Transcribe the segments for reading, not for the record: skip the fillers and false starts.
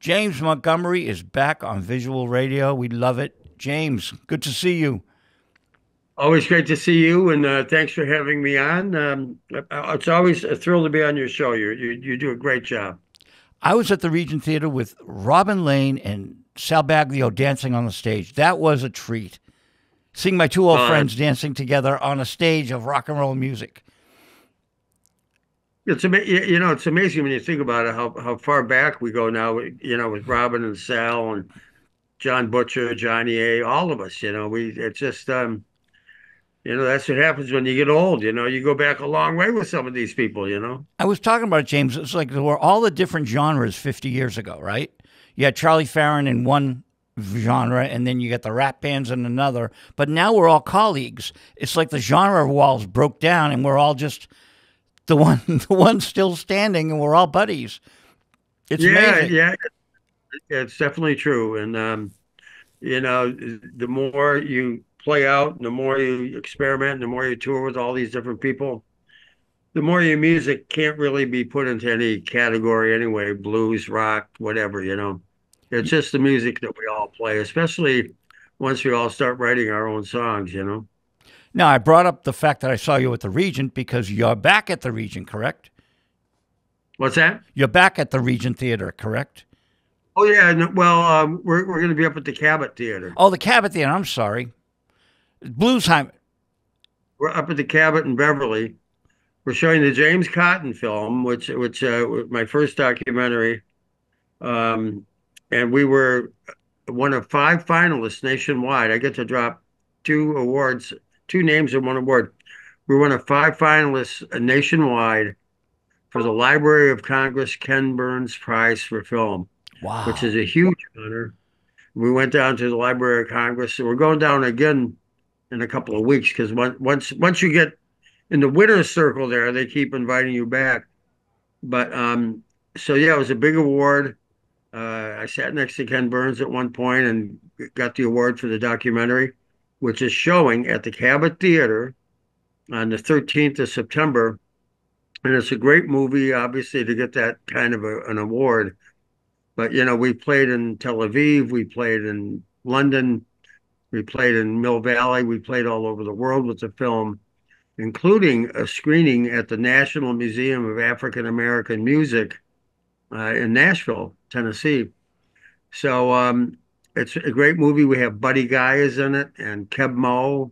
James Montgomery is back on Visual Radio. We love it. James, good to see you. Always great to see you, and thanks for having me on. It's always a thrill to be on your show. You do a great job. I was at the Regent Theater with Robin Lane and Sal Baglio dancing on the stage. That was a treat. Seeing my two old Uh, friends dancing together on a stage of rock and roll music. it's amazing when you think about it how far back we go now. With Robin and Sal and John Butcher, Johnny A, all of us. We it's just that's what happens when you get old. You go back a long way with some of these people. I was talking about it, James. It's like there were all the different genres 50 years ago, right? You had Charlie Farron in one genre, and then you got the rap bands in another. But now we're all colleagues. It's like the genre walls broke down, and we're all just the one still standing, and we're all buddies. It's Yeah, amazing. yeah, it's definitely true. And the more you play out, the more you experiment, the more you tour with all these different people, the more your music can't really be put into any category anyway, blues, rock, whatever. It's just the music that we all play, especially once we all start writing our own songs. Now, I brought up the fact that I saw you at the Regent because you're back at the Regent, correct? What's that? You're back at the Regent Theater, correct? Oh yeah, no, well, we're going to be up at the Cabot Theater. Oh, the Cabot Theater. I'm sorry. Bluesheim. We're up at the Cabot in Beverly. We're showing the James Cotton film, which was my first documentary. Um, and we were one of five finalists nationwide. I get to drop two awards, two names and one award. We were one of five finalists nationwide for the Library of Congress Ken Burns Prize for Film, which is Wow. a huge honor. We went down to the Library of Congress, and we're going down again in a couple of weeks because once you get in the winner's circle there, they keep inviting you back. But so yeah, it was a big award. I sat next to Ken Burns at one point and got the award for the documentary, which is showing at the Cabot Theater on the 13th of September. And it's a great movie, obviously, to get that kind of an award. But, we played in Tel Aviv, we played in London, we played in Mill Valley, we played all over the world with the film, including a screening at the National Museum of African American Music in Nashville, Tennessee. So it's a great movie. We have Buddy Guy is in it, and Keb Mo,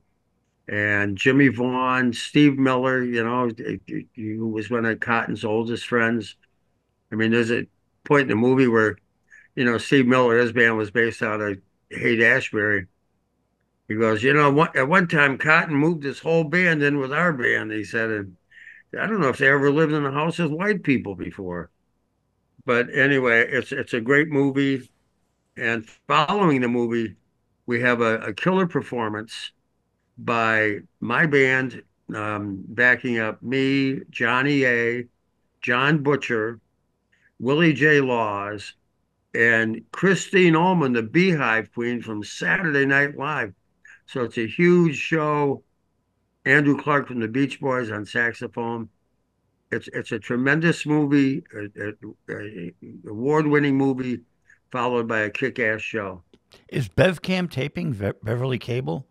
and Jimmy Vaughn, Steve Miller. Who was one of Cotton's oldest friends. I mean, there's a point in the movie where Steve Miller, his band was based out of Haight-Ashbury. He goes, at one time Cotton moved his whole band in with our band. He said, and I don't know if they ever lived in a house with white people before. But anyway, it's a great movie. And following the movie, we have a killer performance by my band, backing up me, Johnny A, John Butcher, Willie J. Laws, and Christine Ullman, the Beehive Queen from Saturday Night Live. So it's a huge show. Andrew Clark from the Beach Boys on saxophone. It's a tremendous movie, award-winning movie, followed by a kick-ass show. Is BevCam taping Beverly Cable?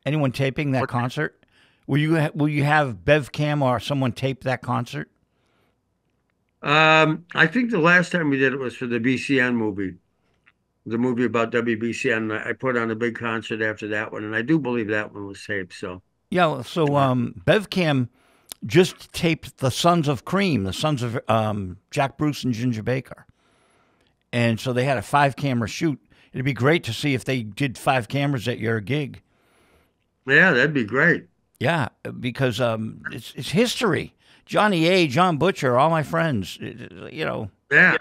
Anyone taping that concert? Will you have BevCam or someone tape that concert? I think the last time we did it was for the BCN movie, the movie about WBCN. I put on a big concert after that one, and I do believe that one was taped. So, Yeah. So uh, BevCam just taped the Sons of Cream, the Sons of Jack Bruce and Ginger Baker, and so they had a five camera shoot. It'd be great to see if they did five cameras at your gig. yeah, that'd be great. Yeah, because it's history. Johnny A, John Butcher, all my friends. You know, Yeah,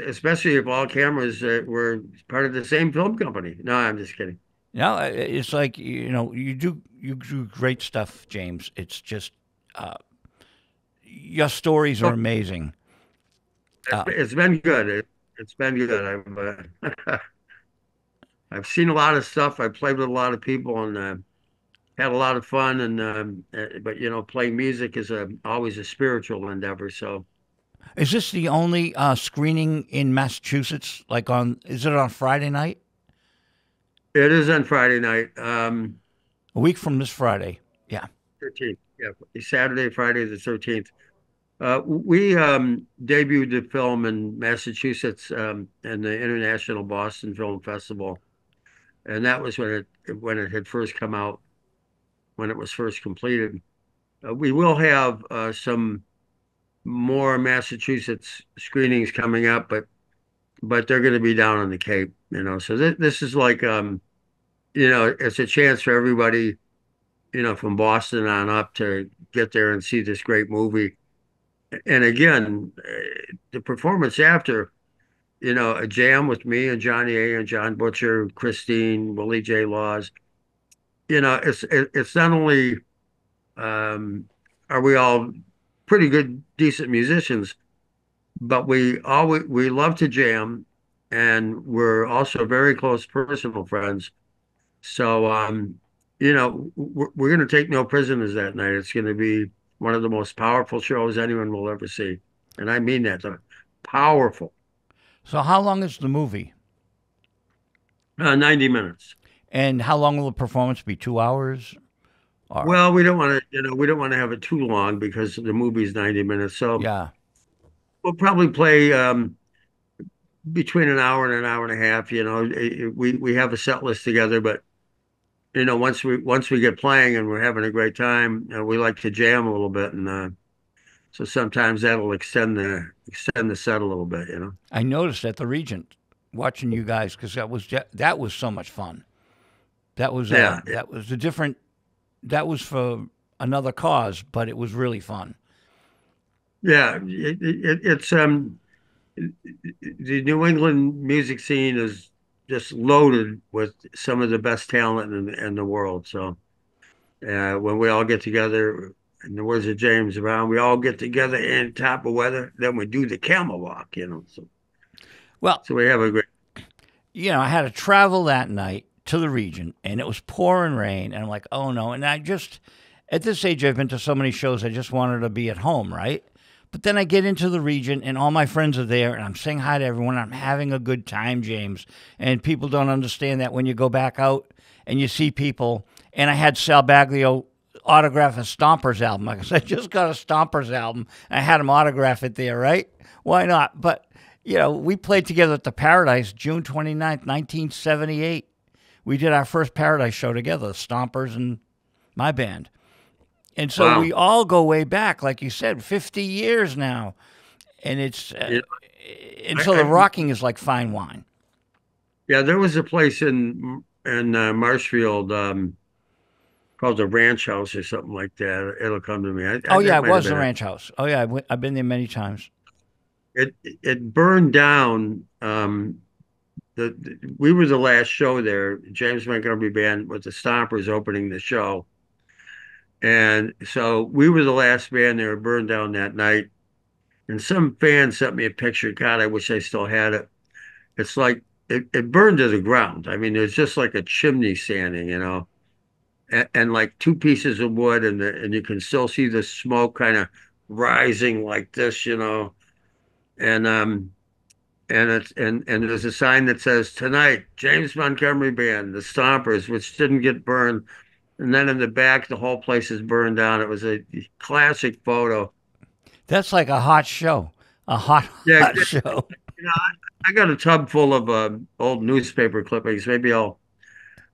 especially if all cameras were part of the same film company. No, I'm just kidding. it's like you do great stuff, James. It's just uh, your stories are Oh, amazing. Uh, it's been good. It's been good. I've seen a lot of stuff. I've played with a lot of people and had a lot of fun. But playing music is always a spiritual endeavor. So Is this the only screening in Massachusetts? Like is it on Friday night? It is on Friday night, A week from this Friday. Yeah. 13th. Yeah, Saturday, Friday the 13th. We debuted the film in Massachusetts in the International Boston Film Festival, and that was when it had first come out, when it was first completed. We will have some more Massachusetts screenings coming up, but they're going to be down on the Cape, you know. So this is like you know, it's a chance for everybody, you know, from Boston on up to get there and see this great movie. And again, the performance after, you know, a jam with me and Johnny A and John Butcher, Christine, Willie J. Laws. You know, it's not only are we all pretty good, decent musicians, but we love to jam, and we're also very close personal friends. So, you know, we're going to take no prisoners that night. It's going to be one of the most powerful shows anyone will ever see. And I mean that, powerful. So how long is the movie? 90 minutes. And how long will the performance be? 2 hours? Or Well, we don't want to, you know, we don't want to have it too long because the movie's 90 minutes. So yeah. we'll probably play between an hour and an hour and a half. You know, we have a set list together, but you know, once we get playing and we're having a great time, we like to jam a little bit, and so sometimes that'll extend the set a little bit. You know. I noticed at the Regent watching you guys because that was so much fun. That was Yeah. that was a different. That was for another cause, but it was really fun. Yeah, it's the New England music scene is just loaded with some of the best talent in the world. So when we all get together, in the words of James Brown, we all get together in top of weather, then we do the camel walk, you know. Well, So we have a great. you know, I had to travel that night to the Regent, and it was pouring rain, and I'm like, oh no. And I just, at this age, I've been to so many shows, I just wanted to be at home, right? But then I get into the Regent, and all my friends are there, and I'm saying hi to everyone. I'm having a good time, James. And people don't understand that when you go back out and you see people. And I had Sal Baglio autograph a Stompers album. Like I said, I just got a Stompers album. I had him autograph it there, right? Why not? But, you know, we played together at the Paradise June 29th, 1978. We did our first Paradise show together, the Stompers and my band. And so Wow. we all go way back, like you said, 50 years now. And it's, Yeah. and so the rocking is like fine wine. Yeah, there was a place in Marshfield called the Ranch House or something like that. It'll come to me. Oh, That yeah, it might have was the been it. ranch house. Oh, yeah, I've been there many times. It burned down. We were the last show there. James Montgomery Band with the Stompers opening the show, and so we were the last band there. It burned down that night, and some fan sent me a picture. God, I wish I still had it. It's like it burned to the ground. I mean, there's just like a chimney standing, you know, and like two pieces of wood, and you can still see the smoke kind of rising like this, you know, and and there's a sign that says tonight, James Montgomery Band, the Stompers, which didn't get burned. And then in the back, the whole place is burned down. It was a classic photo. That's like a hot show, a hot, Yeah, hot show. you know, I got a tub full of old newspaper clippings. Maybe I'll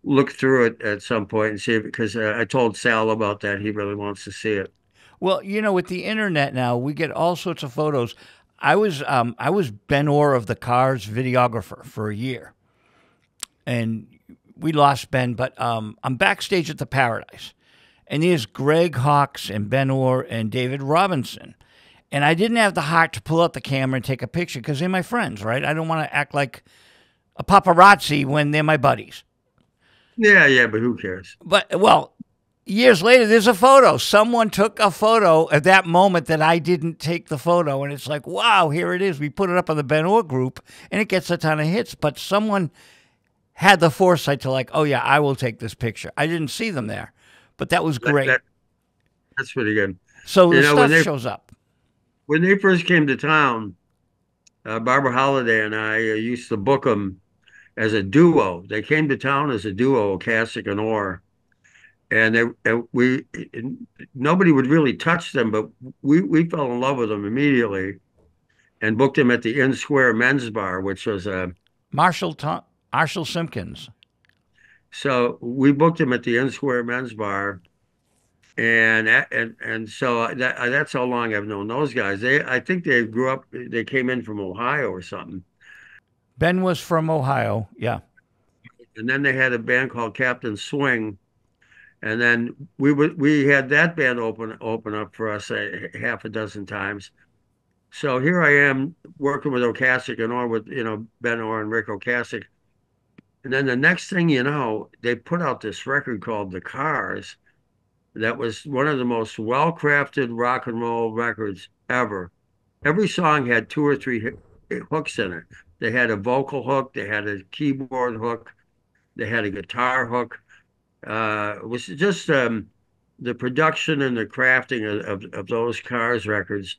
look through it at some point and see it because I told Sal about that. He really wants to see it. Well, you know, with the internet now, we get all sorts of photos. I was Ben Orr of the Cars videographer for a year, and we lost Ben. But I'm backstage at the Paradise, and there's Greg Hawkes and Ben Orr and David Robinson, and I didn't have the heart to pull out the camera and take a picture because they're my friends, right? I don't want to act like a paparazzi when they're my buddies. Yeah, but who cares? But well, years later, there's a photo. Someone took a photo at that moment that I didn't take the photo. And it's like, wow, here it is. We put it up on the Ben Orr group and it gets a ton of hits. But someone had the foresight to like, oh, yeah, I will take this picture. I didn't see them there, but that was great. That's pretty good. So You the know, stuff shows up. when they first came to town, Barbara Holiday and I used to book them as a duo. They came to town as a duo, Ocasek and Orr, and we nobody would really touch them, but we fell in love with them immediately and booked them at the Inn Square Men's Bar, which was a Marshall Simpkins. so we booked them at the Inn Square Men's Bar, and so that's how long I've known those guys. I think they grew up, they came in from Ohio or something, Ben was from Ohio. Yeah. and then they had a band called Captain Swing. And then we had that band open up for us half a dozen times. So here I am working with Ocasek and Orr with Ben Orr and Rick Ocasek. And then the next thing you know, they put out this record called The Cars that was one of the most well-crafted rock and roll records ever. Every song had two or three hooks in it. They had a vocal hook, they had a keyboard hook, they had a guitar hook. It was just the production and the crafting of those Cars records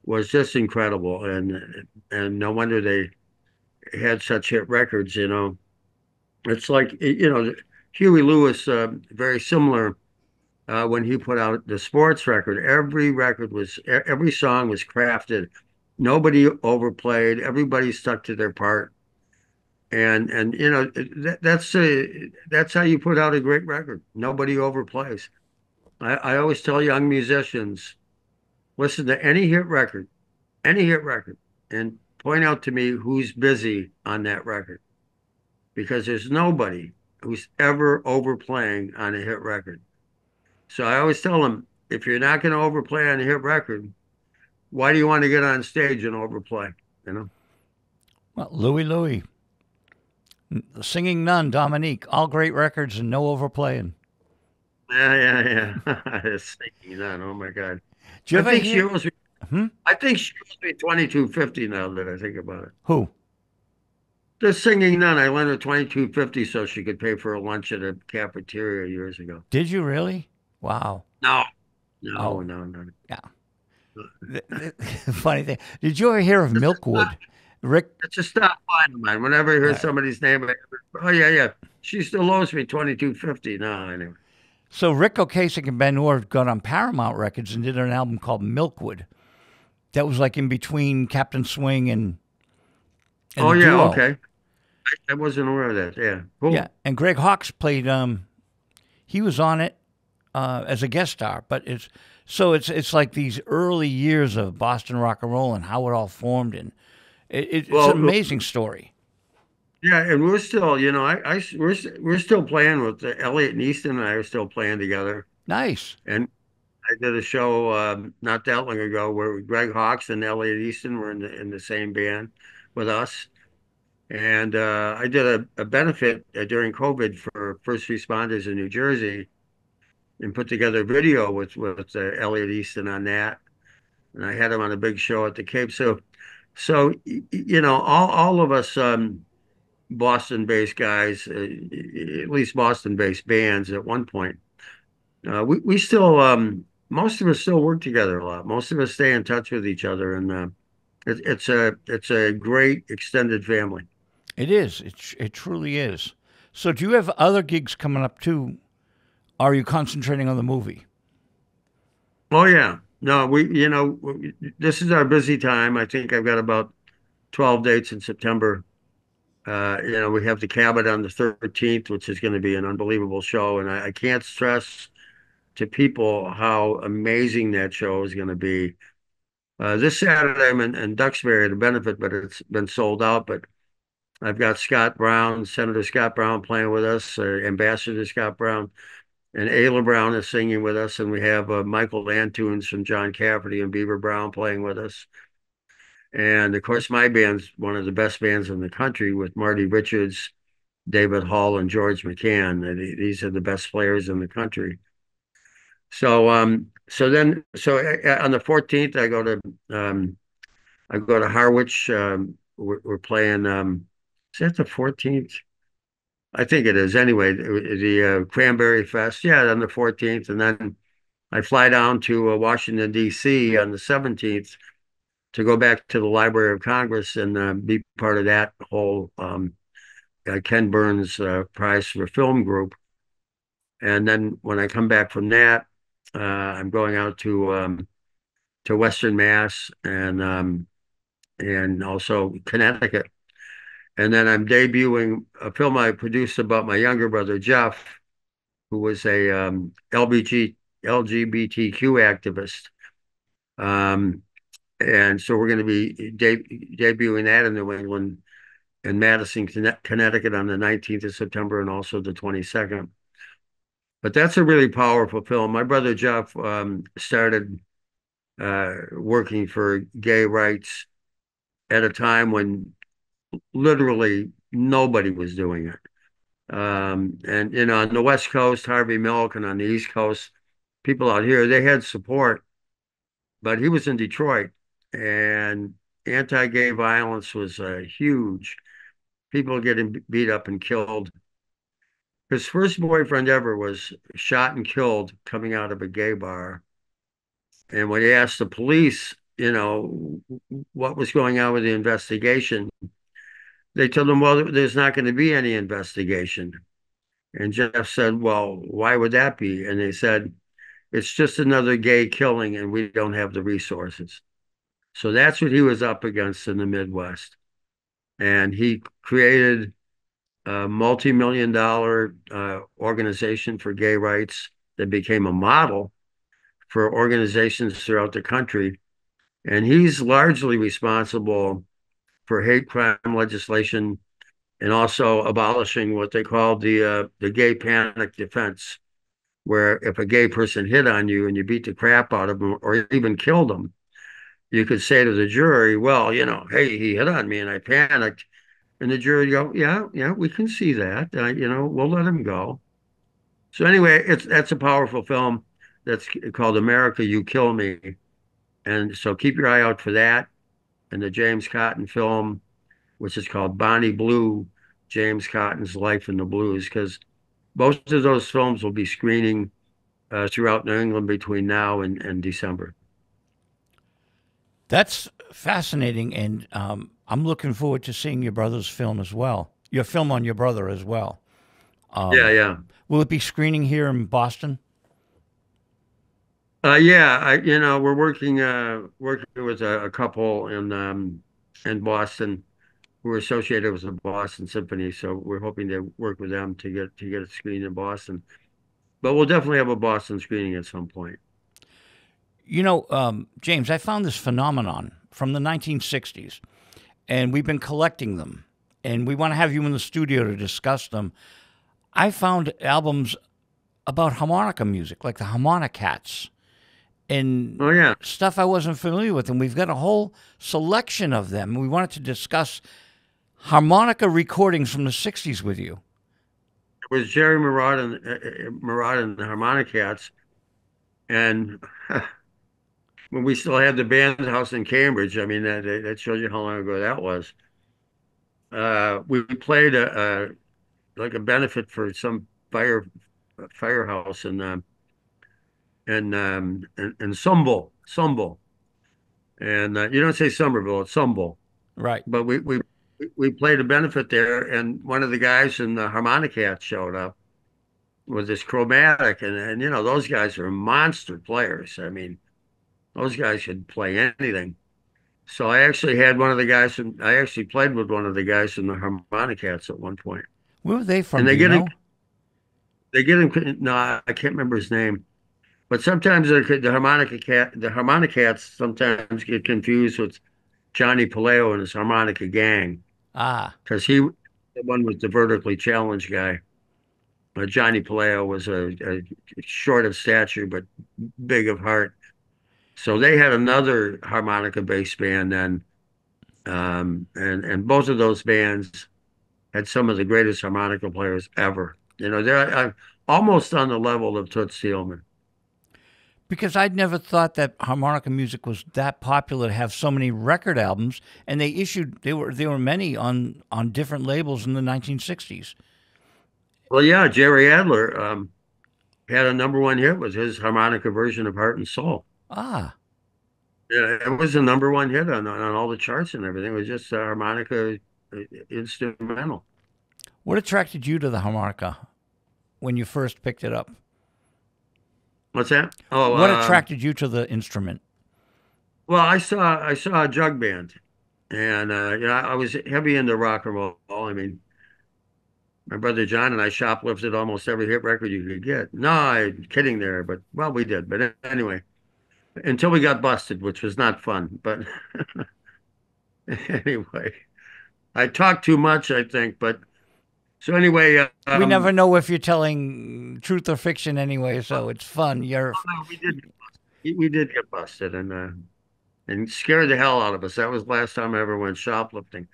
was just incredible, and no wonder they had such hit records. It's like Huey Lewis, very similar when he put out the sports record. Every song was crafted. Nobody overplayed. Everybody stuck to their part. And that's how you put out a great record. Nobody overplays. I always tell young musicians, listen to any hit record, and point out to me who's busy on that record, because there's nobody who's ever overplaying on a hit record. So I always tell them, if you're not going to overplay on a hit record, why do you want to get on stage and overplay? You know? Well, Louie, Singing Nun, Dominique, all great records and no overplaying. Yeah. Singing Nun. Oh my God. Do you I ever think she hear? owes me. Hmm? I think she owes me 22.50 now that I think about it. Who? The Singing Nun, I lent her 22.50 so she could pay for a lunch at a cafeteria years ago. Did you really? Wow. No, Oh, no. yeah. Funny thing. Did you ever hear of Milkwood? Rick, It's a stop line of mine. Whenever I hear uh, somebody's name, oh yeah. She still owes me 22.50. No, anyway. so Rick Ocasek and Ben Orr got on Paramount Records and did an album called Milkwood. That was like in between Captain Swing and Oh the yeah, duo. okay. I wasn't aware of that. Yeah, Yeah, cool. and Greg Hawkes played. He was on it as a guest star, but it's like these early years of Boston rock and roll and how it all formed, and it's an Well, amazing story. yeah, and we're still, we're still playing with Elliot and Easton and I are still playing together. Nice. And I did a show not that long ago where Greg Hawkes and Elliot Easton were in the same band with us. And I did a benefit during COVID for first responders in New Jersey and put together a video with Elliot Easton on that. And I had him on a big show at the Cape. So all of us Boston-based guys, at least Boston-based bands at one point, we still most of us still work together a lot. Most of us stay in touch with each other, and it's a great extended family. It is. It truly is. So, do you have other gigs coming up too? Are you concentrating on the movie? Oh yeah. No, this is our busy time. I think I've got about 12 dates in September. We have the Cabot on the 13th, which is going to be an unbelievable show. And I can't stress to people how amazing that show is going to be. This Saturday I'm in Duxbury at a benefit, but it's been sold out. But I've got Scott Brown, Senator Scott Brown playing with us, Ambassador Scott Brown. And Ayla Brown is singing with us, and we have Michael Lantunes from John Cafferty and Beaver Brown playing with us. And of course, my band's one of the best bands in the country with Marty Richards, David Hall, and George McCann. These are the best players in the country. So on the 14th, I go to Harwich. We're playing. Is that the 14th? I think it is. Anyway, the Cranberry Fest. Yeah, on the 14th, and then I fly down to Washington D.C. on the 17th to go back to the Library of Congress and be part of that whole Ken Burns Prize for Film group. And then when I come back from that, I'm going out to Western Mass and also Connecticut. And then I'm debuting a film I produced about my younger brother Jeff, who was a LGBTQ activist. Um, and so we're going to be debuting that in New England in Madison, Connecticut on the 19th of September and also the 22nd. But that's a really powerful film. My brother Jeff started working for gay rights at a time when literally nobody was doing it. And you know, on the West Coast, Harvey Milk, and on the East Coast, people out here, they had support, but he was in Detroit, and anti-gay violence was huge. People getting beat up and killed. His first boyfriend ever was shot and killed coming out of a gay bar. And when he asked the police, you know, what was going on with the investigation, they told him, well, there's not going to be any investigation. And Jeff said, well, why would that be? And they said, it's just another gay killing and we don't have the resources. So that's what he was up against in the Midwest. And he created a multi-million dollar organization for gay rights that became a model for organizations throughout the country. And he's largely responsible for hate crime legislation and also abolishing what they call the gay panic defense, where if a gay person hit on you and you beat the crap out of them or even killed them, you could say to the jury, well, you know, hey, he hit on me and I panicked. And the jury go, yeah, yeah, we can see that. You know, we'll let him go. So anyway, that's a powerful film that's called America, You Kill Me. And so keep your eye out for that. And the James Cotton film, which is called Bonnie Blue, James Cotton's Life in the Blues, because both of those films will be screening throughout New England between now and December. That's fascinating, and I'm looking forward to seeing your brother's film as well. Your film on your brother as well. Yeah, yeah. Will it be screening here in Boston? Yeah, you know, we're working with a couple in Boston who are associated with the Boston Symphony, so we're hoping to work with them to get it screened in Boston. But we'll definitely have a Boston screening at some point. You know, James, I found this phenomenon from the 1960s, and we've been collecting them, and we want to have you in the studio to discuss them. I found albums about harmonica music, like the Harmonicats, and Oh yeah, stuff I wasn't familiar with, and we've got a whole selection of them. We wanted to discuss harmonica recordings from the 60s with you. it was Jerry Murat and the Harmonicats, and when we still had the band house in Cambridge. I mean, that shows you how long ago that was. We played a like a benefit for some firehouse in Sumbul, and you don't say Somerville, it's Sumbul. Right. But we played a benefit there, and one of the guys in the Harmonicats showed up with this chromatic, and you know those guys are monster players. I mean, those guys could play anything. So I actually had one of the guys, I actually played with one of the guys in the Harmonicats at one point. Where were they And from? Do you know? they get him, no, I can't remember his name, but sometimes the Harmonicats sometimes get confused with Johnny Paleo and his harmonica gang Ah, because he, the one was the vertically challenged guy. Johnny Paleo was a short of stature but big of heart. So they had another harmonica based band then, and both of those bands had some of the greatest harmonica players ever. You know, they're almost on the level of Toots Thielemans. because I'd never thought that harmonica music was that popular to have so many record albums, and there were many on different labels in the 1960s. Well, yeah, Jerry Adler had a number one hit with his harmonica version of Heart and Soul. Ah, Yeah, it was the number one hit on all the charts and everything. It was just harmonica instrumental. What attracted you to the harmonica when you first picked it up? What's that? Oh, What attracted you to the instrument? well, I saw a jug band, and I was heavy into rock and roll. I mean, my brother John and I shoplifted almost every hit record you could get. No, I'm kidding there, but well, we did. But anyway, until we got busted, which was not fun. But anyway, I talked too much, I think. But so anyway, We never know if you're telling truth or fiction anyway, so it's fun. You're we did we did get busted, and scared the hell out of us. That was the last time I ever went shoplifting.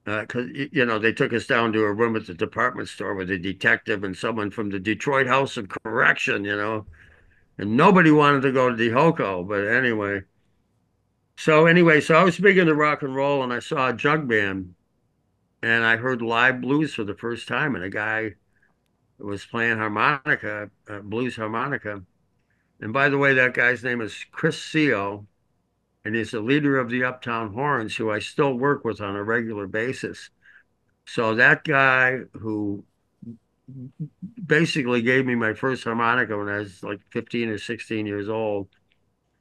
Because they took us down to a room at the department store with a detective and someone from the Detroit House of Correction, and nobody wanted to go to the Hoco. But so I was big into rock and roll, and I saw a jug band, and I heard live blues for the first time, and a guy was playing harmonica, blues harmonica. And by the way, that guy's name is Chris Seo, and he's the leader of the Uptown Horns, who I still work with on a regular basis. So that guy who basically gave me my first harmonica when I was like 15 or 16 years old,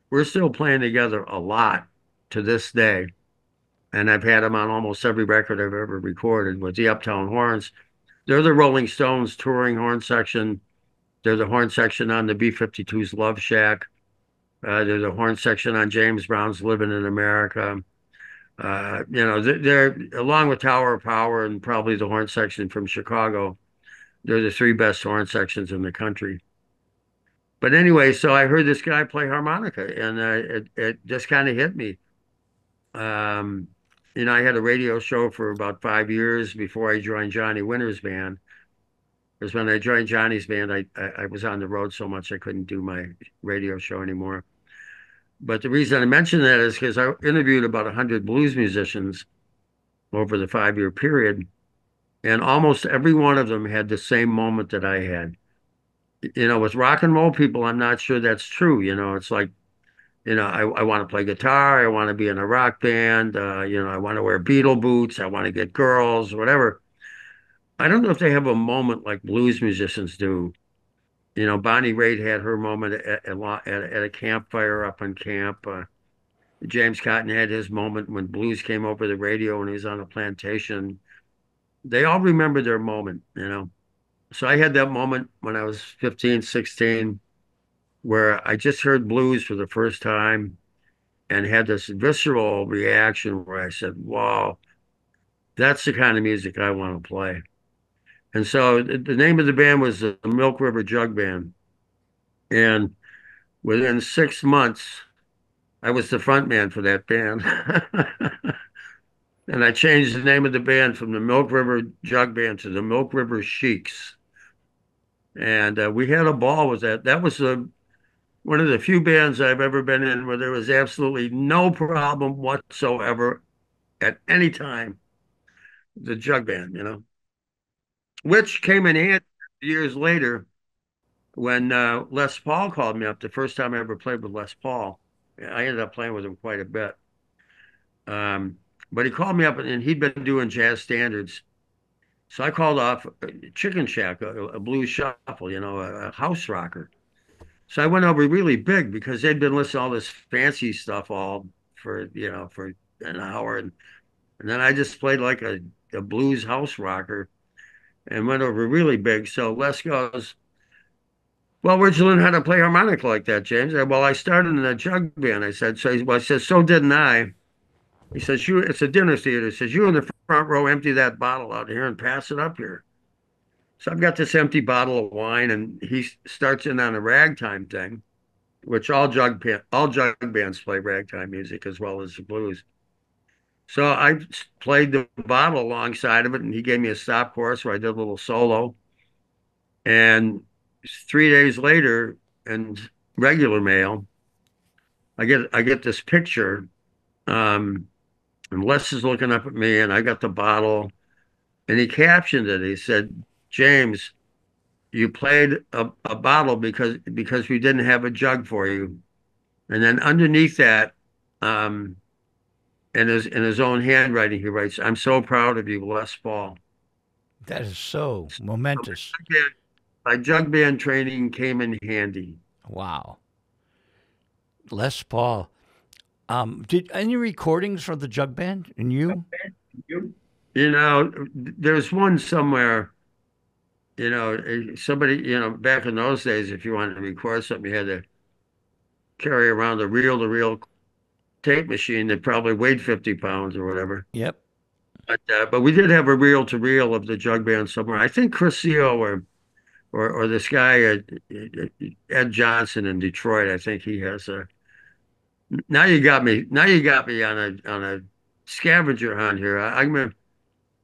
we're still playing together a lot to this day. And I've had him on almost every record I've ever recorded with the Uptown Horns. They're the Rolling Stones touring horn section. They're the horn section on the B-52's Love Shack. They're the horn section on James Brown's Living in America. They're along with Tower of Power and probably the horn section from Chicago. They're the three best horn sections in the country. But anyway, so I heard this guy play harmonica, and it just kind of hit me. Um, I had a radio show for about 5 years before I joined Johnny Winter's band. Because when I joined Johnny's band, I was on the road so much I couldn't do my radio show anymore. But the reason I mention that is because I interviewed about 100 blues musicians over the 5 year period, and almost every one of them had the same moment that I had. With rock and roll people, I'm not sure that's true. It's like, I want to play guitar. I want to be in a rock band. I want to wear Beatle boots. I want to get girls, whatever. I don't know if they have a moment like blues musicians do. Bonnie Raitt had her moment at a campfire up on camp. James Cotton had his moment when blues came over the radio and he was on a plantation. They all remember their moment. So I had that moment when I was 15, 16, where I just heard blues for the first time and had this visceral reaction where I said, wow, that's the kind of music I want to play. And so the name of the band was the Milk River Jug Band. And within 6 months, I was the front man for that band. And I changed the name of the band from the Milk River Jug Band to the Milk River Sheiks. And we had a ball with that. That was one of the few bands I've ever been in where there was absolutely no problem whatsoever at any time. The jug band, which came in handy years later when Les Paul called me up the first time I ever played with Les Paul. I ended up playing with him quite a bit. Um, but he called me up and he'd been doing jazz standards. So I called off Chicken Shack, a blues shuffle, a house rocker. So I went over really big because they'd been listening to all this fancy stuff all for an hour. And then I just played like a blues house rocker and went over really big. So Les goes, well, where'd you learn how to play harmonica like that, James? Well, I started in a jug band. I said, I said, so didn't I. He says, it's a dinner theater. He says, you in the front row, empty that bottle out here and pass it up here. So I've got this empty bottle of wine, and he starts in on a ragtime thing, which all jug bands play ragtime music as well as the blues. So I played the bottle alongside of it, and he gave me a stop chorus where I did a little solo. And 3 days later, in regular mail, I get this picture, and Les is looking up at me, and I got the bottle, and he captioned it. He said, "James, you played a bottle because we didn't have a jug for you." And then underneath that, um, in his own handwriting, he writes, "I'm so proud of you, Les Paul." That is so So momentous. my jug band training came in handy. Wow. Les Paul. Did any recordings from the jug band and you? There's one somewhere. Somebody, back in those days, if you wanted to record something, you had to carry around a reel-to-reel tape machine that probably weighed 50 pounds or whatever. Yep. But we did have a reel-to-reel of the jug band somewhere. I think Chris Seal or this guy Ed Johnson in Detroit. I think he has a. Now you got me. Now you got me on a scavenger hunt here. I'm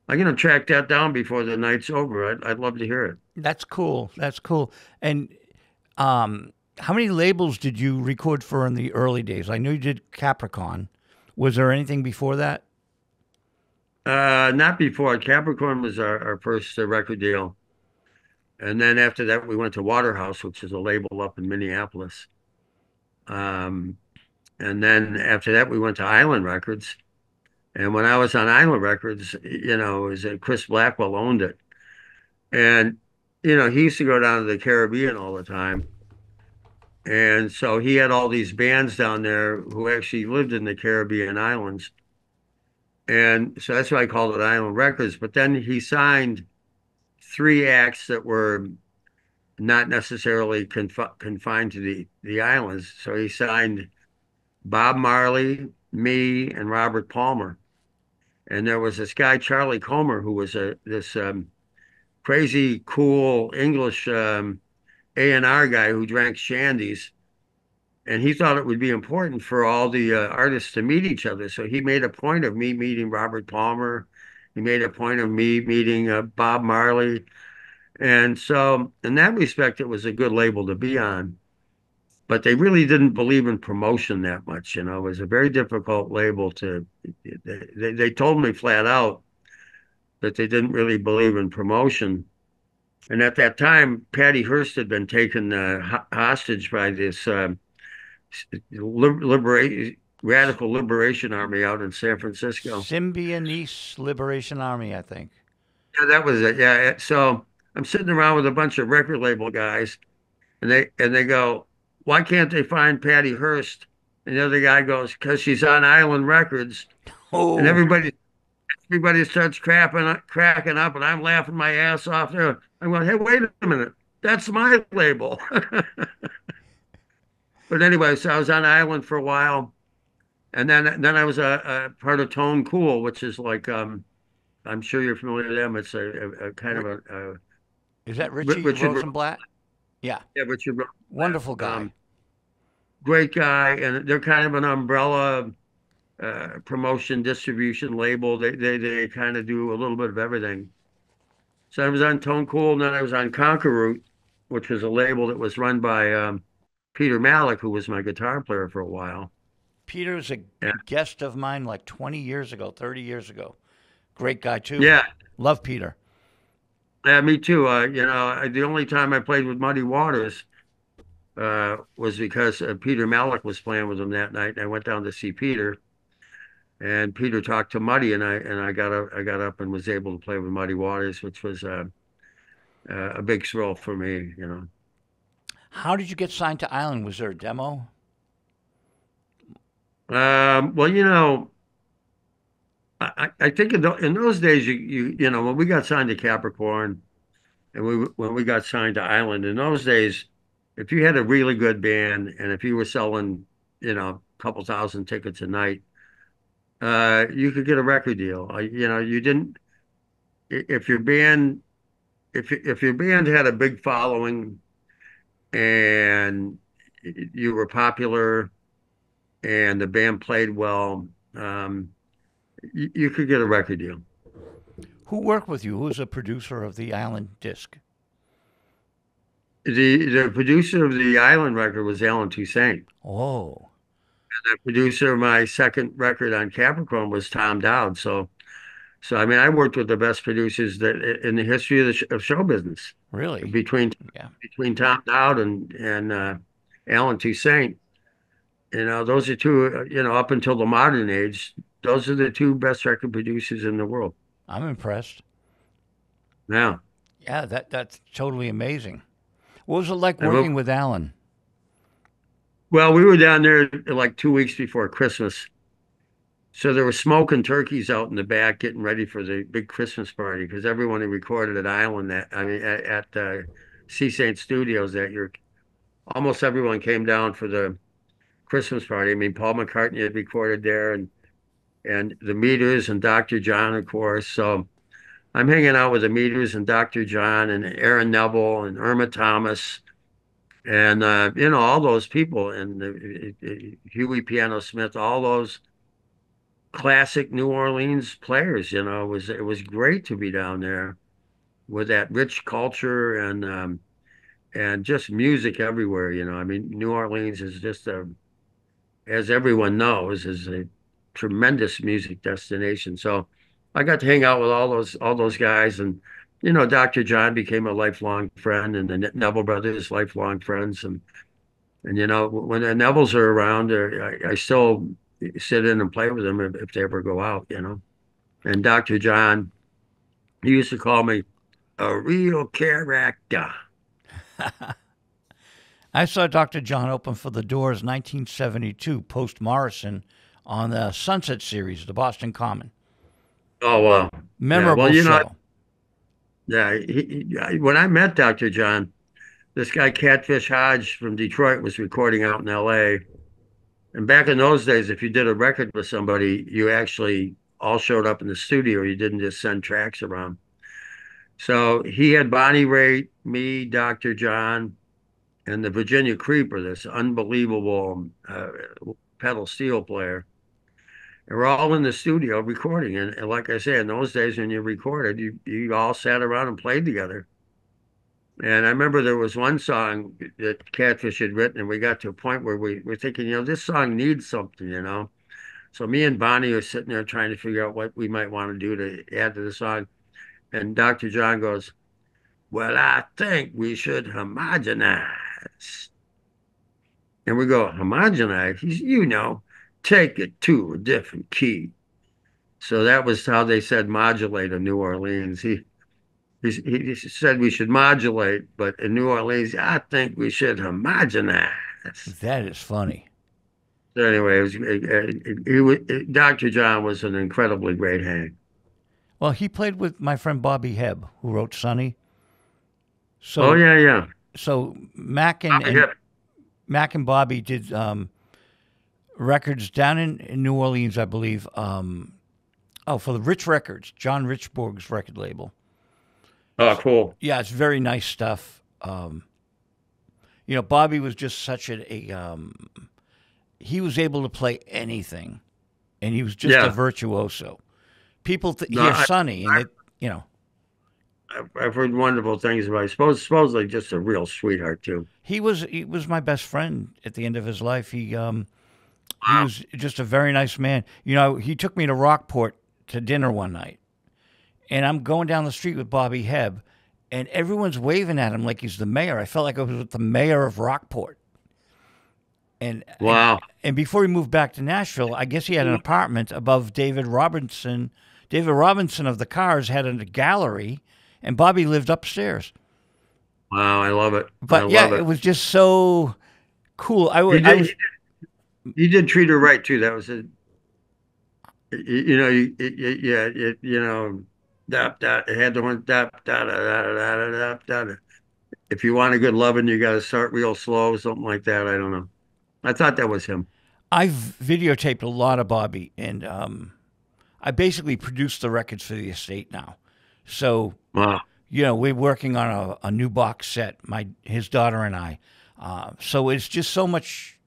gonna track that down before the night's over. I'd love to hear it. That's cool. That's cool. And how many labels did you record for in the early days? I know you did Capricorn. Was there anything before that? Not before. Capricorn was our first record deal. And then after that, we went to Waterhouse, which is a label up in Minneapolis. Um, and then after that, we went to Island Records. And when I was on Island Records, it was Chris Blackwell owned it. And, he used to go down to the Caribbean all the time. And so he had all these bands down there who actually lived in the Caribbean islands. And so that's why I called it Island Records. But then he signed three acts that were not necessarily confined to the islands. So he signed Bob Marley, me, and Robert Palmer. And there was this guy, Charlie Comer, who was this crazy, cool English A&R guy who drank shandies. And he thought it would be important for all the artists to meet each other. So he made a point of me meeting Robert Palmer. He made a point of me meeting Bob Marley. And so, in that respect, it was a good label to be on. But they really didn't believe in promotion that much. It was a very difficult label to. They told me flat out that they didn't really believe in promotion. And at that time, Patty Hearst had been taken hostage by this liberation radical liberation army out in San Francisco. Symbionese Liberation Army, I think. Yeah, that was it. Yeah. So I'm sitting around with a bunch of record label guys, and they go, "Why can't they find Patty Hearst?" And the other guy goes, "Because she's on Island Records." And Oh, everybody starts cracking up, and I'm laughing my ass off there. I'm going, "Hey, wait a minute, that's my label." But anyway, so I was on Island for a while, and then I was a part of Tone Cool, which is like I'm sure you're familiar with them. It's a kind of a is that Richie Richard, Rosenblatt? Yeah, yeah, Richard, wonderful guy. great guy, and they're kind of an umbrella promotion distribution label. They kind of do a little bit of everything. So I was on Tone Cool, and then I was on Conquer Root, which was a label that was run by Peter Malik, who was my guitar player for a while. Peter's a Yeah, guest of mine like 20 years ago, 30 years ago. Great guy too. yeah, Love Peter. yeah, me too. The only time I played with Muddy Waters was because Peter Malik was playing with him that night, and I went down to see Peter. And Peter talked to Muddy, and I got up and was able to play with Muddy Waters, which was a big thrill for me. How did you get signed to Island? Was there a demo? Well, I think in those days, when we got signed to Capricorn and when we got signed to Island, in those days, if you had a really good band and if you were selling, a couple thousand tickets a night, you could get a record deal. You didn't if your band if your band had a big following and you were popular and the band played well, you could get a record deal. Who worked with you? Who was a producer of the Island disc? The producer of the Island record was Alan Toussaint. Oh, The producer of my second record on Capricorn was Tom Dowd. So I mean, I worked with the best producers that in the history of of show business really? between Yeah. between Tom Dowd and Alan Toussaint. Those are two, up until the modern age, those are the two best record producers in the world. I'm impressed. Now, Yeah, that's totally amazing. What was it like and working with Alan? well, we were down there like 2 weeks before Christmas. So there were smoking turkeys out in the back getting ready for the big Christmas party because everyone who recorded at Island at Sea Saint Studios that year, almost everyone came down for the Christmas party. I mean, Paul McCartney had recorded there and the Meters and Dr. John, of course. So I'm hanging out with the Meters and Dr. John and Aaron Neville and Irma Thomas and all those people and Huey Piano Smith, all those classic New Orleans players. It was great to be down there with that rich culture and just music everywhere. I mean, New Orleans is just as everyone knows, is a tremendous music destination. So I got to hang out with all those guys, and Dr. John became a lifelong friend, and the Neville brothers lifelong friends, and when the Nevilles are around, I still sit in and play with them if they ever go out. And Dr. John, he used to call me a real character. I saw Dr. John open for the Doors 1972 post Morrison on the Sunset series, the Boston Common. Oh wow, yeah. Memorable Well, show. yeah. When I met Dr. John, this guy Catfish Hodge from Detroit was recording out in L.A. And back in those days, if you did a record with somebody, you actually all showed up in the studio. You didn't just send tracks around. So he had Bonnie Raitt, me, Dr. John, and the Virginia Creeper, this unbelievable pedal steel player. And we're all in the studio recording. And like I said, in those days when you recorded, you all sat around and played together. And I remember there was one song that Catfish had written, and we got to a point where we were thinking, this song needs something. So me and Bonnie were sitting there trying to figure out what we might want to do to add to the song. And Dr. John goes, well, I think we should homogenize. And we go, homogenize? Take it to a different key. So that was how they said modulate in New Orleans. He said we should modulate, but in New Orleans, I think we should homogenize. That is funny. So anyway, Dr. John was an incredibly great hang. Well, he played with my friend Bobby Hebb, who wrote Sonny. Oh So, yeah, yeah. so Mac and, Bobby and Hebb. Mac and Bobby did records down in New Orleans, I believe. For the Rich Records, John Richburg's record label. Oh, cool. Yeah, it's very nice stuff. Bobby was just such he was able to play anything, and he was just a Yeah. virtuoso. People No, hear Sonny, and I've heard wonderful things about him. Supposedly just a real sweetheart too. he was my best friend at the end of his life. He Wow. was just a very nice man. He took me to Rockport to dinner one night, and I'm going down the street with Bobby Hebb, and everyone's waving at him like he's the mayor. I felt like I was with the mayor of Rockport. And, and Wow. and before he moved back to Nashville, I guess he had an apartment above David Robinson. David Robinson of the Cars had a gallery, and Bobby lived upstairs. Wow. I love it. I But yeah, love it it. was just so cool. He I did. was He did treat her right too. That was a, yeah, it had the one, if you want a good loving, you got to start real slow, something like that. I don't know. I thought that was him. I've videotaped a lot of Bobby, and I basically produce the records for the estate now. So Wow. we're working on a new box set. His daughter and I. So it's just so much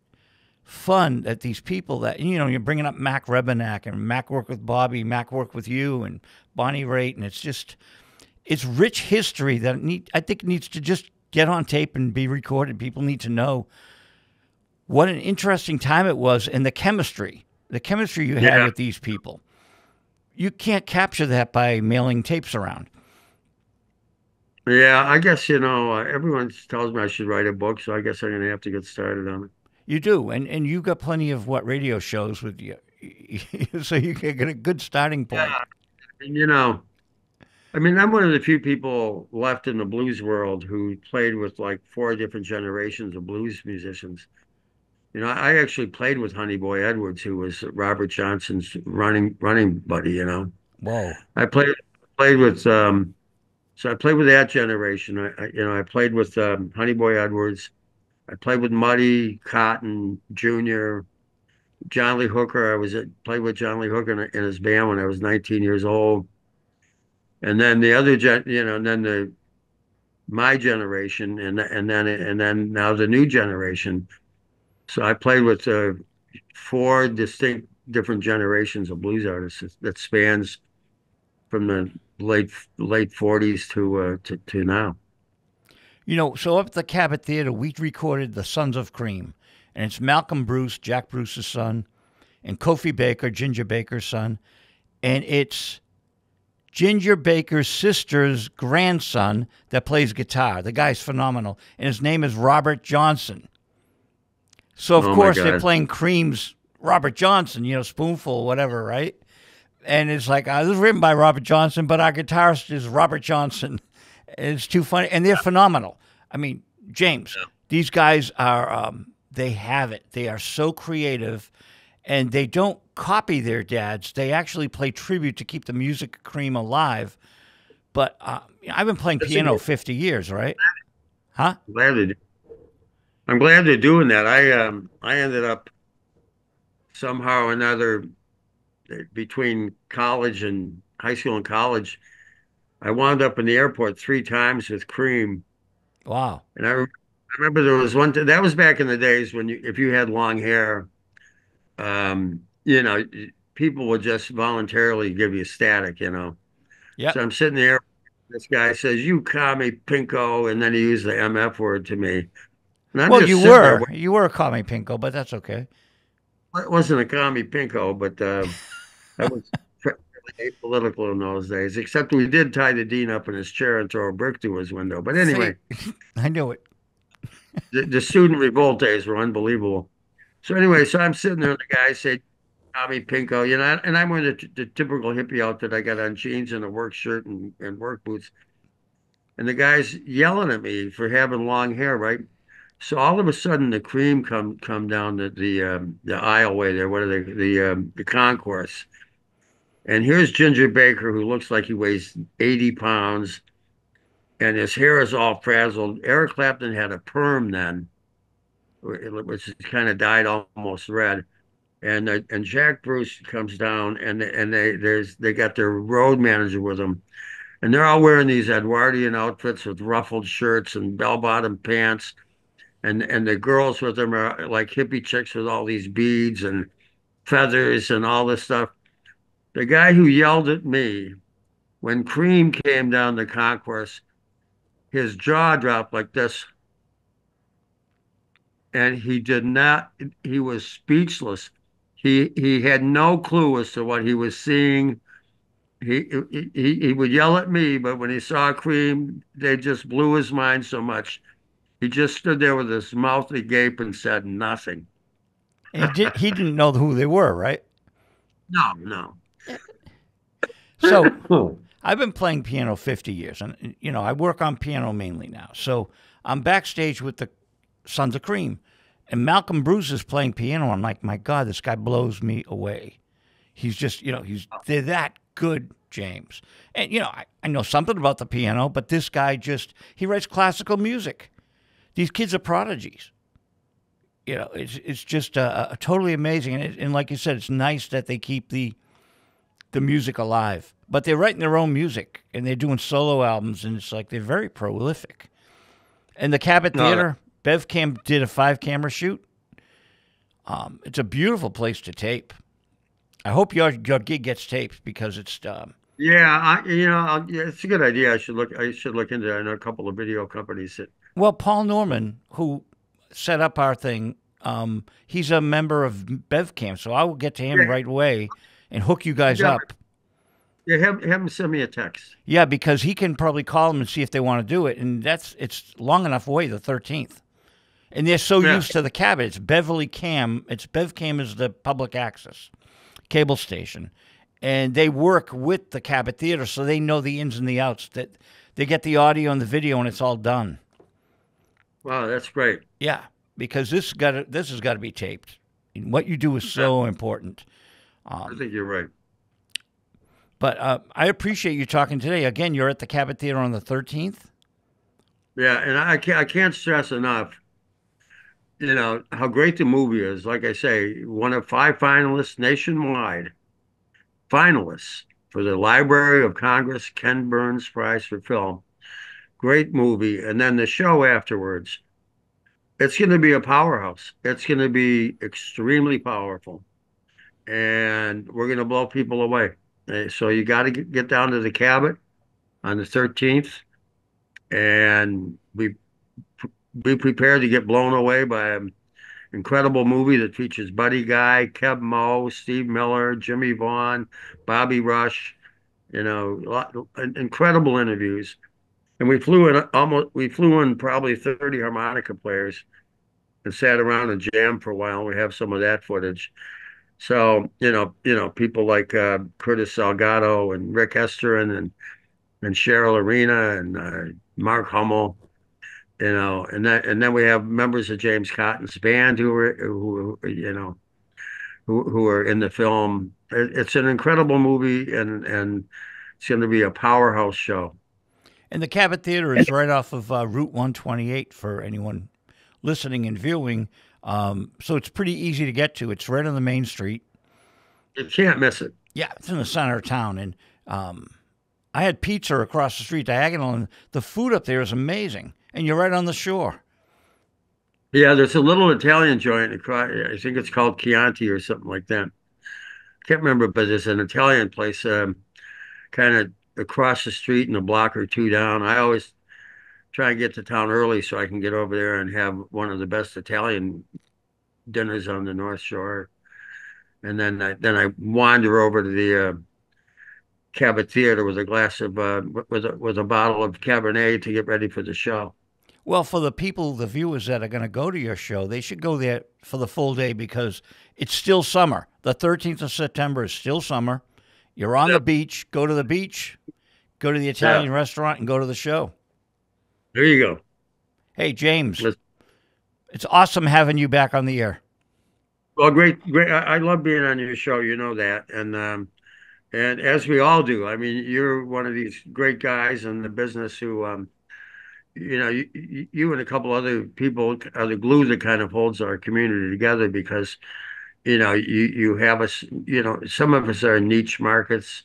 fun that these people that you're bringing up Mac Rebenak, and Mac worked with Bobby, Mac worked with you, and Bonnie Raitt, and it's rich history that I think needs to just get on tape and be recorded. People need to know what an interesting time it was, and the chemistry you had Yeah. with these people. You can't capture that by mailing tapes around. Yeah. I guess, everyone tells me I should write a book, so I guess I'm going to have to get started on it. You do, and you got plenty of radio shows with you, so you can get a good starting point. Yeah, and I mean, I'm one of the few people left in the blues world who played with like four different generations of blues musicians. I actually played with Honey Boy Edwards, who was Robert Johnson's running buddy. Whoa. I played with so I played with that generation. I played with Honey Boy Edwards. I played with Muddy Cotton Jr., John Lee Hooker. Played with John Lee Hooker in his band when I was 19 years old. And then the other and then my generation, and then now the new generation. So I played with four distinct different generations of blues artists that spans from the late 40s to now. So up at the Cabot Theater, we recorded The Sons of Cream, and it's Malcolm Bruce, Jack Bruce's son, and Kofi Baker, Ginger Baker's son, and it's Ginger Baker's sister's grandson that plays guitar. The guy's phenomenal, and his name is Robert Johnson. So, of course, they're playing Cream's Robert Johnson, Spoonful, whatever, right? And it's like, this was written by Robert Johnson, but our guitarist is Robert Johnson. It's too funny. And they're phenomenal. I mean, James, these guys are, they have it. They are so creative, and they don't copy their dads. They actually play tribute to keep the music of Cream alive. But I've been playing piano 50 years, right? Huh? I'm glad they're doing that. I ended up somehow or another between college and high school and college. I wound up in the airport 3 times with Cream. Wow. And I remember there was one that was back in the days when if you had long hair, people would just voluntarily give you static. Yeah. So I'm sitting there. This guy says, "You call me Pinko," and then he used the MF word to me. Well, you were a commie Pinko, but that's okay. It wasn't a commie Pinko, but I was apolitical in those days. Except we did tie the dean up in his chair and throw a brick through his window. But anyway, I knew it. the student revolt days were unbelievable. So anyway, I'm sitting there, and the guy said, "Commie Pinko," and I'm wearing the typical hippie outfit. I got on jeans and a work shirt and work boots, and the guy's yelling at me for having long hair, right? So all of a sudden, the Cream come down the aisleway there. What are they? The concourse. And here's Ginger Baker, who looks like he weighs 80 pounds, and his hair is all frazzled. Eric Clapton had a perm then, which kind of dyed almost red. And Jack Bruce comes down, and they got their road manager with them, and they're all wearing these Edwardian outfits with ruffled shirts and bell-bottom pants. And the girls with them are like hippie chicks with all these beads and feathers and all this stuff. The guy who yelled at me when Cream came down the concourse, his jaw dropped like this. And he was speechless. He had no clue as to what he was seeing. He would yell at me, but when he saw Cream, they just blew his mind so much. He just stood there with his mouth agape and said nothing. And he didn't know who they were, right? No. So I've been playing piano 50 years, and I work on piano mainly now. So I'm backstage with the Sons of Cream, and Malcolm Bruce is playing piano. I'm like, my God, this guy blows me away. He's just, they're that good, James. And I know something about the piano, but this guy he writes classical music. These kids are prodigies. It's just totally amazing. And like you said, it's nice that they keep the music alive. But they're writing their own music, and they're doing solo albums, and it's like they're very prolific. And the Cabot Theater, Bev Cam did a 5-camera shoot. It's a beautiful place to tape. I hope your gig gets taped because it's. Yeah, it's a good idea. I should look into that. I know a couple of video companies that. Well, Paul Norman, who set up our thing, he's a member of BevCam, so I will get to him right away and hook you guys up. Yeah, have him send me a text. Yeah, because he can probably call them and see if they want to do it, and it's long enough away, the 13th. And they're so Yeah. used to the Cabot. It's Beverly Cam. It's BevCam is the public access cable station. And they work with the Cabot Theater, so they know the ins and the outs. That they get the audio and the video, and it's all done. Wow, that's great. Yeah, because this has got to be taped. And what you do is so important. I think you're right. But I appreciate you talking today. Again, you're at the Cabot Theater on the 13th. Yeah, and I can't stress enough, how great the movie is. Like I say, one of 5 finalists nationwide, finalists for the Library of Congress Ken Burns Prize for Film. Great movie. And then the show afterwards, it's going to be a powerhouse. It's going to be extremely powerful. And we're going to blow people away. So you got to get down to the Cabot on the 13th and be prepared to get blown away by an incredible movie that features Buddy Guy, Keb Mo, Steve Miller, Jimmy Vaughn, Bobby Rush, incredible interviews. And we flew in probably 30 harmonica players and sat around and jammed for a while. We have some of that footage. So, people like Curtis Salgado and Rick Esterin and Cheryl Arena and Mark Hummel, and then we have members of James Cotton's band who are in the film. It's an incredible movie, and it's going to be a powerhouse show. And the Cabot Theater is right off of Route 128 for anyone listening and viewing. So it's pretty easy to get to. It's right on the main street. You can't miss it. Yeah, it's in the center of town. And I had pizza across the street diagonal, and the food up there is amazing. And you're right on the shore. Yeah, there's a little Italian joint. I think it's called Chianti or something like that. Can't remember, but there's an Italian place kind of across the street and a block or two down. I always try and get to town early so I can get over there and have one of the best Italian dinners on the North Shore. And then I wander over to the Cabot Theater with a glass of with a bottle of Cabernet to get ready for the show. Well, for the people, the viewers that are going to go to your show, they should go there for the full day because it's still summer. The 13th of September is still summer. You're on the beach. Go to the beach. Go to the Italian restaurant and go to the show. There you go. Hey, James, it's awesome having you back on the air. Well, great. I love being on your show. You know that, and as we all do. I mean, you're one of these great guys in the business who, you and a couple other people are the glue that kind of holds our community together because, you have us. Some of us are in niche markets.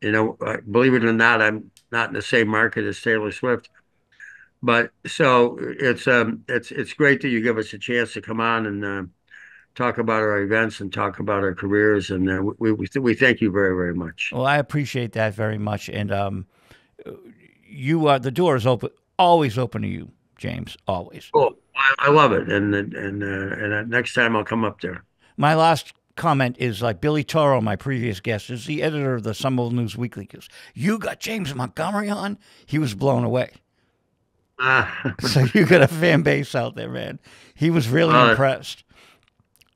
Believe it or not, I'm not in the same market as Taylor Swift. But so it's great that you give us a chance to come on and talk about our events and talk about our careers, and we thank you very, very much. Well, I appreciate that very much, and the door is open, always open to you, James, always. Cool. I love it, and next time I'll come up there. My last comment is like Billy Toro, my previous guest, is the editor of the Somerville News Weekly. Goes, you got James Montgomery on? He was blown away. So you got a fan base out there, man. He was really impressed.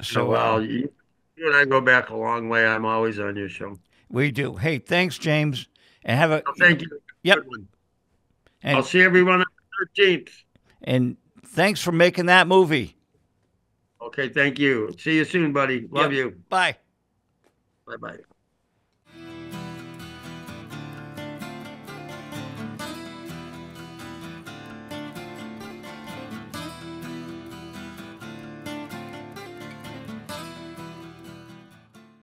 So, you and I go back a long way. I'm always on your show. We do. Hey, thanks, James, and have a. Thank you. Yep. And I'll see everyone on the 13th. And thanks for making that movie. Okay, thank you. See you soon, buddy. Love you. Bye. Bye-bye.